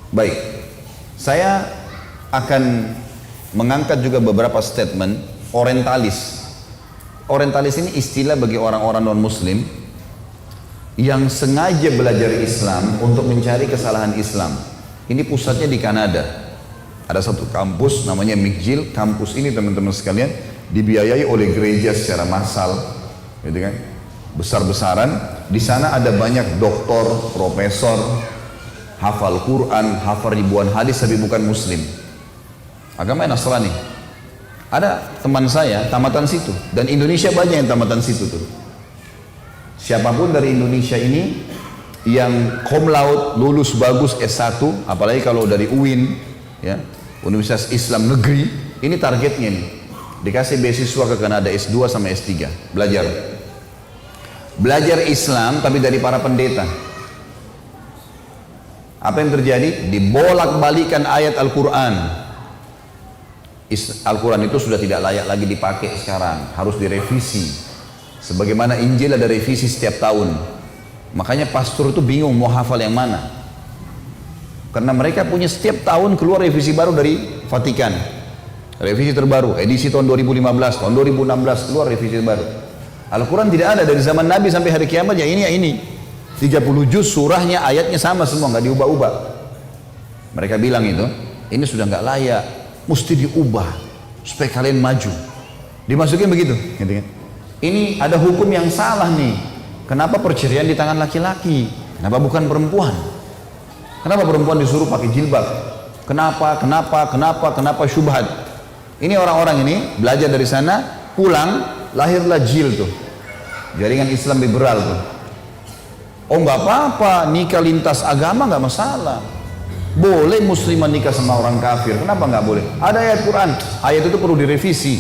Baik, saya akan mengangkat juga beberapa statement orientalis. Orientalis ini istilah bagi orang-orang non-muslim yang sengaja belajar Islam untuk mencari kesalahan Islam. Ini pusatnya di Kanada. Ada satu kampus namanya McGill. Kampus ini teman-teman sekalian dibiayai oleh gereja secara massal, gitu kan? Besar-besaran. Di sana ada banyak doktor, profesor, hafal Quran, hafal ribuan hadis tapi bukan muslim. Agama Nasrani. Ada teman saya tamatan situ, dan Indonesia banyak yang tamatan situ tuh. Siapapun dari Indonesia ini yang cum laude, lulus bagus S1, apalagi kalau dari UIN, ya, Universitas Islam Negeri, ini targetnya nih. Dikasih beasiswa ke Kanada S2 sama S3, belajar. Belajar Islam tapi dari para pendeta. Apa yang terjadi? Dibolak-balikan ayat Al-Quran. Al-Quran itu sudah tidak layak lagi dipakai sekarang, harus direvisi. Sebagaimana Injil ada revisi setiap tahun. Makanya pastor itu bingung mau hafal yang mana. Karena mereka punya setiap tahun keluar revisi baru dari Vatikan. Revisi terbaru, edisi tahun 2015, tahun 2016 keluar revisi baru. Al-Quran tidak ada dari zaman Nabi sampai hari kiamat, ya ini ya ini. 30 juz surahnya, ayatnya sama semua, nggak diubah-ubah. Mereka bilang ini sudah nggak layak, mesti diubah supaya kalian maju. Dimasukin begitu, gitu kan? Ini ada hukum yang salah nih. Kenapa perceraian di tangan laki-laki? Kenapa bukan perempuan? Kenapa perempuan disuruh pakai jilbab? Kenapa syubhat? Ini orang-orang ini belajar dari sana, pulang, lahirlah JIL tuh, jaringan Islam liberal tuh. Oh nggak apa-apa, nikah lintas agama nggak masalah. Boleh muslimah nikah sama orang kafir, kenapa nggak boleh? Ada ayat Quran, ayat itu perlu direvisi.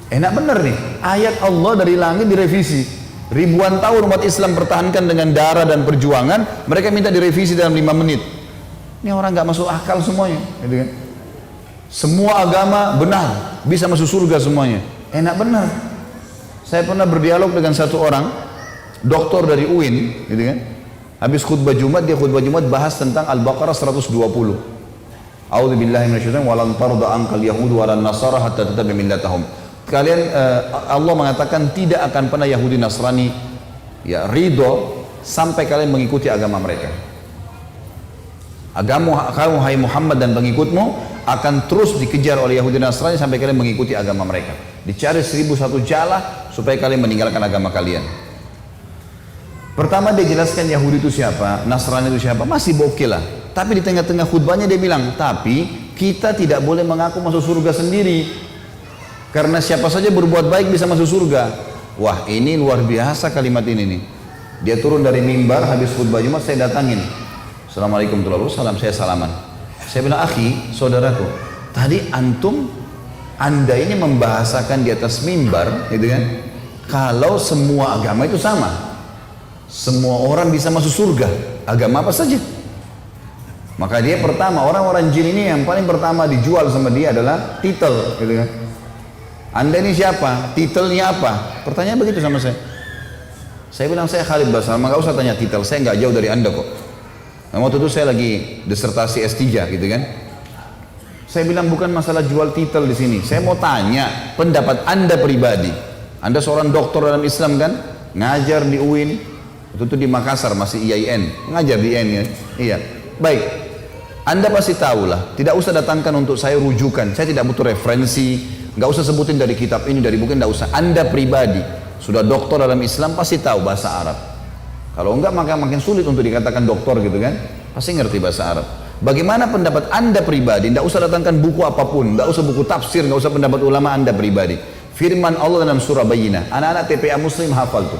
Enak bener nih, ayat Allah dari langit direvisi. Ribuan tahun umat Islam pertahankan dengan darah dan perjuangan, mereka minta direvisi dalam 5 menit. Ini orang nggak masuk akal semuanya, gitu kan? Semua agama benar, bisa masuk surga semuanya. Enak benar. Saya pernah berdialog dengan satu orang, doktor dari UIN, gitu kan? Habis khutbah Jumat, dia khutbah Jumat bahas tentang Al-Baqarah 120. A'udzubillahi minasyaitonir walan tarda ankal yahudu walan nasara hatta tattabi millatahum. Kalian Allah mengatakan tidak akan pernah Yahudi Nasrani ya ridho sampai kalian mengikuti agama mereka. Agama kamu hai Muhammad dan pengikutmu akan terus dikejar oleh Yahudi Nasrani sampai kalian mengikuti agama mereka. Dicari 1001 jalah supaya kalian meninggalkan agama kalian. Pertama dia jelaskan Yahudi itu siapa, Nasrani itu siapa, masih bokeh lah. Tapi di tengah-tengah khutbahnya dia bilang, tapi kita tidak boleh mengaku masuk surga sendiri. Karena siapa saja berbuat baik bisa masuk surga. Wah ini luar biasa kalimat ini nih. Dia turun dari mimbar habis khutbah Jumat, saya datangin. Assalamualaikum warahmatullahi wabarakatuh, saya salaman. Saya bilang, akhi, saudaraku, tadi anda ini membahasakan di atas mimbar, gitu kan? Kalau semua agama itu sama, semua orang bisa masuk surga, agama apa saja. Maka dia pertama, orang-orang jin ini yang paling pertama dijual sama dia adalah titel, gitu kan? Anda ini siapa? Titelnya apa? Pertanyaan begitu sama saya. Saya bilang, saya Khalid Basalamah, nggak usah tanya titel, saya nggak jauh dari anda kok. Nah, waktu itu saya lagi disertasi S3 gitu kan. Saya bilang bukan masalah jual titel di sini. Saya mau tanya pendapat anda pribadi. Anda seorang doktor dalam Islam kan? Ngajar di UIN. Waktu itu di Makassar masih IAIN. Ngajar di IAIN ya. Iya. Baik. Anda pasti tahu lah. Tidak usah datangkan untuk saya rujukan. Saya tidak butuh referensi. Nggak usah sebutin dari kitab ini, dari buku, nggak usah. Anda pribadi sudah doktor dalam Islam pasti tahu bahasa Arab. Kalau enggak maka makin sulit untuk dikatakan doktor gitu kan. Pasti ngerti bahasa Arab. Bagaimana pendapat anda pribadi? Nggak usah datangkan buku apapun, nggak usah buku tafsir, nggak usah pendapat ulama anda pribadi. Firman Allah dalam surah Bayyinah. Anak-anak TPA Muslim hafal tuh.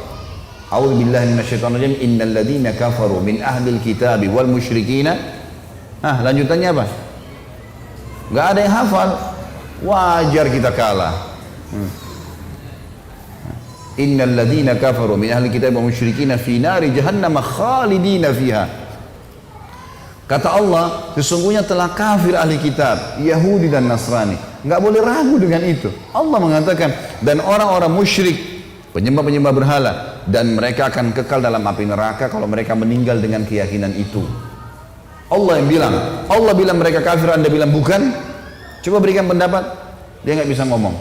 A'udzubillahi minasyaitonirrajim. Innal ladzina kafaru min ahlil kitabi wal musyrikina. Lanjutannya apa? Nggak ada yang hafal. Wajar kita kalah. Innal ladzina kafaru min ahli kitab wa musyrikina fi nari jahannam khalidina fiha. Kata Allah, sesungguhnya telah kafir ahli kitab, Yahudi dan Nasrani. Enggak boleh ragu dengan itu. Allah mengatakan, dan orang-orang musyrik, penyembah-penyembah berhala, dan mereka akan kekal dalam api neraka kalau mereka meninggal dengan keyakinan itu. Allah yang bilang. Allah bilang mereka kafir, Anda bilang bukan. Coba berikan pendapat. Dia nggak bisa ngomong.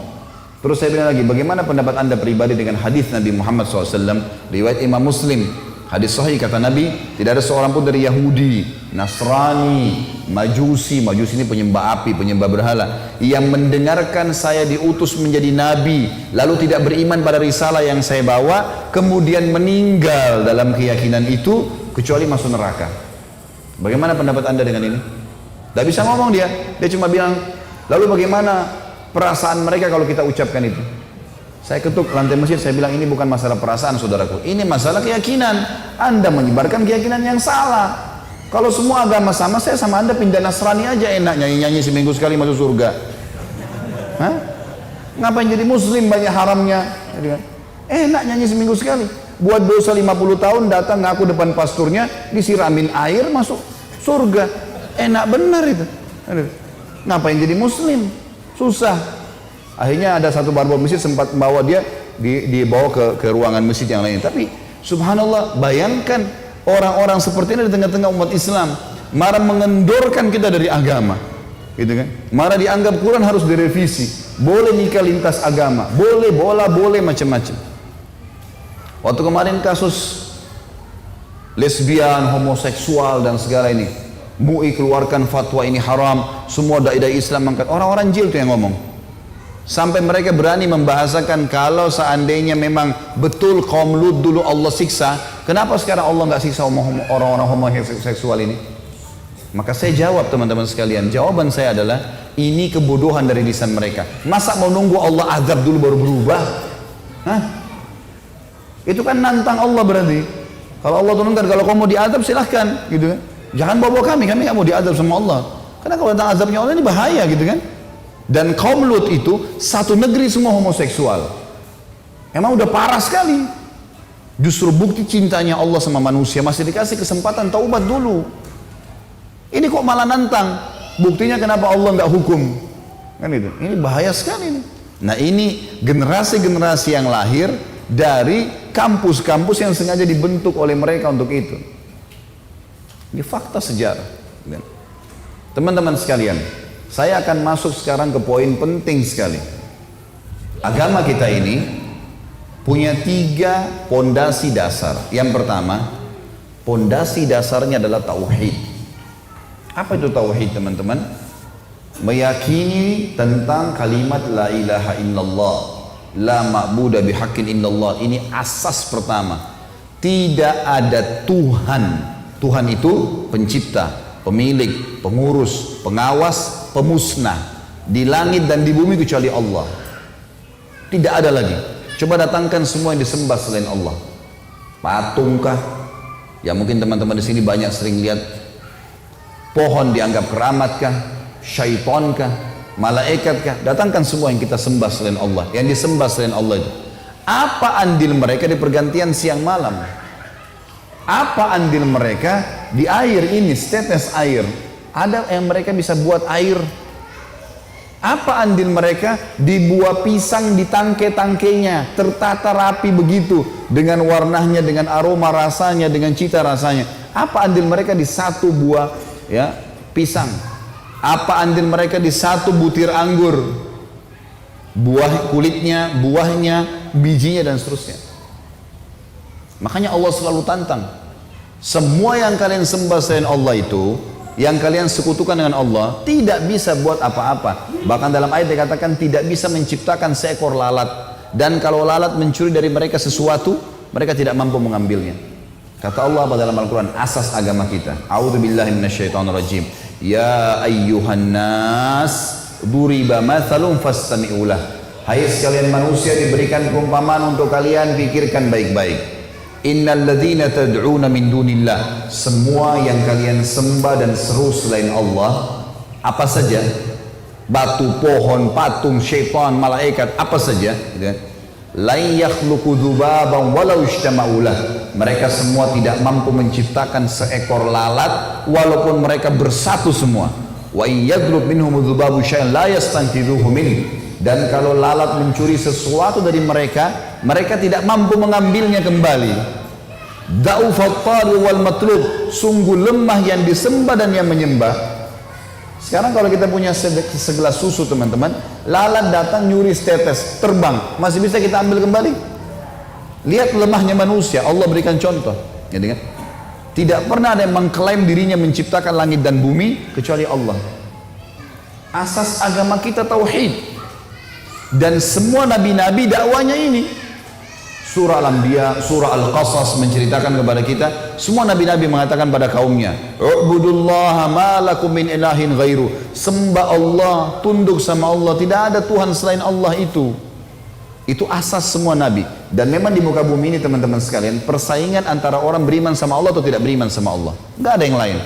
Terus saya bilang lagi, bagaimana pendapat Anda pribadi dengan hadis Nabi Muhammad SAW, riwayat Imam Muslim, hadis sahih, kata Nabi, tidak ada seorang pun dari Yahudi, Nasrani, Majusi ini penyembah api, penyembah berhala, yang mendengarkan saya diutus menjadi Nabi, lalu tidak beriman pada risalah yang saya bawa, kemudian meninggal dalam keyakinan itu, kecuali masuk neraka. Bagaimana pendapat Anda dengan ini? Tidak bisa ngomong dia cuma bilang, lalu bagaimana perasaan mereka kalau kita ucapkan itu? Saya ketuk lantai masjid, saya bilang ini bukan masalah perasaan saudaraku, ini masalah keyakinan. Anda menyebarkan keyakinan yang salah. Kalau semua agama sama, saya sama Anda pindah Nasrani aja enak, nyanyi-nyanyi seminggu sekali masuk surga. Hah? Ngapain jadi muslim banyak haramnya? Enak nyanyi seminggu sekali. Buat dosa 50 tahun datang ngaku depan pasturnya, disiramin air masuk surga. Enak benar itu. Ngapain jadi muslim? Susah. Akhirnya ada satu barbel masjid sempat membawa dia, dibawa ke ruangan masjid yang lain. Tapi subhanallah, bayangkan orang-orang seperti ini di tengah-tengah umat Islam, marah mengendorkan kita dari agama, gitu kan? Marah dianggap Quran harus direvisi, boleh nikah lintas agama, boleh bola, boleh macam-macam. Waktu kemarin kasus lesbian, homoseksual dan segala ini, MUI keluarkan fatwa ini haram, semua dai-dai Islam angkat, orang-orang jil tuh yang ngomong. Sampai mereka berani membahasakan kalau seandainya memang betul kaum Lut dulu Allah siksa, kenapa sekarang Allah nggak siksa orang-orang homoseksual ini? Maka saya jawab teman-teman sekalian, jawaban saya adalah ini kebodohan dari lisan mereka. Masa mau nunggu Allah azab dulu baru berubah? Hah? Itu kan nantang Allah berarti. Kalau Allah turunkan, kalau kamu mau diazab silahkan, gitu kan? Jangan bawa kami nggak mau diazab sama Allah. Karena kalau datang azabnya Allah ini bahaya, gitu kan? Dan kaum Lut itu satu negeri semua homoseksual. Emang udah parah sekali. Justru bukti cintanya Allah sama manusia, masih dikasih kesempatan taubat dulu. Ini kok malah nantang. Buktinya kenapa Allah nggak hukum? Kan itu. Ini bahaya sekali. Nah ini generasi-generasi yang lahir dari kampus-kampus yang sengaja dibentuk oleh mereka untuk itu. Ini fakta sejarah. Teman-teman sekalian, saya akan masuk sekarang ke poin penting sekali. Agama kita ini punya 3 pondasi dasar. Yang pertama, pondasi dasarnya adalah tauhid. Apa itu tauhid, teman-teman? Meyakini tentang kalimat la ilaha illallah, la ma'budu bihaqqin illallah. Ini asas pertama. Tidak ada Tuhan. Tuhan itu pencipta, pemilik, pengurus, pengawas, pemusnah di langit dan di bumi kecuali Allah. Tidak ada lagi. Coba datangkan semua yang disembah selain Allah. Patungkah? Ya mungkin teman-teman di sini banyak sering lihat pohon dianggap keramatkah, syaitonkah, malaikatkah? Datangkan semua yang kita sembah selain Allah, yang disembah selain Allah itu. Apa andil mereka di pergantian siang malam? Apa andil mereka di air ini, setetes air? Ada yang mereka bisa buat air. Apa andil mereka di buah pisang di tangkai-tangkainya, tertata rapi begitu, dengan warnanya, dengan aroma rasanya, dengan cita rasanya. Apa andil mereka di satu buah ya pisang? Apa andil mereka di satu butir anggur? Buah kulitnya, buahnya, bijinya dan seterusnya. Makanya Allah selalu tantang. Semua yang kalian sembah selain Allah itu, yang kalian sekutukan dengan Allah, tidak bisa buat apa-apa. Bahkan dalam ayat dikatakan tidak bisa menciptakan seekor lalat. Dan kalau lalat mencuri dari mereka sesuatu, mereka tidak mampu mengambilnya. Kata Allah dalam Al-Quran, asas agama kita. A'udzubillahi minasyaitonirrajim. Ya ayyuhan nas, duriba mathalun fastami'ulah. Hai sekalian manusia, diberikan perumpamaan untuk kalian, pikirkan baik-baik. Innal ladzina tad'una min dunillah, semua yang kalian sembah dan seru selain Allah, apa saja, batu, pohon, patung, syaitan, malaikat, apa saja, la yakhluqu dzubaban walau ijtama'ulah, mereka semua tidak mampu menciptakan seekor lalat walaupun mereka bersatu semua. Wa in yadlub minhum dzubabu syai'an la yastanqidhuhu min, dan kalau lalat mencuri sesuatu dari mereka, mereka tidak mampu mengambilnya kembali. Da'ufat talib wal matlub, sungguh lemah yang disembah dan yang menyembah. Sekarang kalau kita punya segelas susu teman-teman, lalat datang nyuri setetes, terbang, masih bisa kita ambil kembali? Lihat lemahnya manusia, Allah berikan contoh. Gitu kan? Tidak pernah ada yang mengklaim dirinya menciptakan langit dan bumi kecuali Allah. Asas agama kita tauhid. Dan semua nabi-nabi dakwanya ini. Surah Al-Anbiya, surah Al-Qasas menceritakan kepada kita, semua nabi-nabi mengatakan pada kaumnya, "U'budullaha ma lakum min ilahin ghairu." Sembah Allah, tunduk sama Allah, tidak ada Tuhan selain Allah itu. Itu asas semua nabi. Dan memang di muka bumi ini teman-teman sekalian, persaingan antara orang beriman sama Allah atau tidak beriman sama Allah. Enggak ada yang lain.